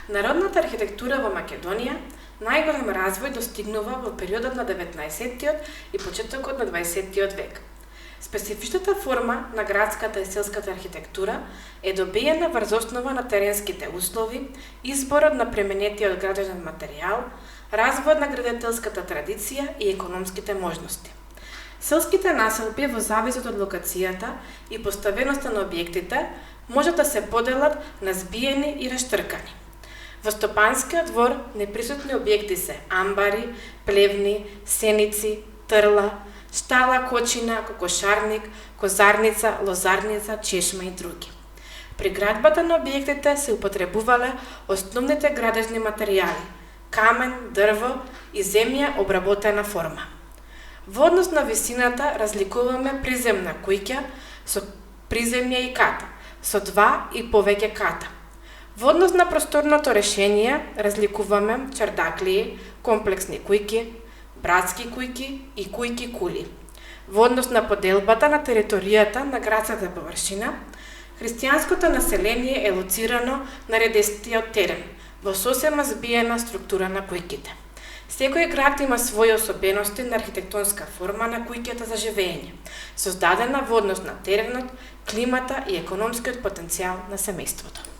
Народната архитектура во Македонија најголем развој достигнува во периодот на 19-тиот и почетокот на 20-тиот век. Специфичната форма на градската и селската архитектура е добиена врз основа на теренските услови, изборот на пременетиот градежен материјал, развојот на градителската традиција и економските можности. Селските населби во зависот од локацијата и поставеноста на објектите можат да се поделат на збиени и раштркани. Во стопанскиот двор неприсутни објекти се амбари, плевни, сеници, трла, штала, кочина, кокошарник, козарница, лозарница, чешма и други. При градбата на објектите се употребувале основните градежни материјали: камен, дрво и земја обработена форма. Во однос на висината разликуваме приземна куќа со приземја и ката, со 2 и повеќе ката. Во однос на просторното решение разликуваме чардаклии, комплексни куќи, братски куќи и куќи кули. Во однос на поделбата на територијата на градската површина, христијанското население е лоцирано на редестиот терен, во сосема збиена структура на куќите. Секој град има своји особености на архитектонска форма на куќата за живење, создадена во однос на теренот, климата и економскиот потенцијал на семејството.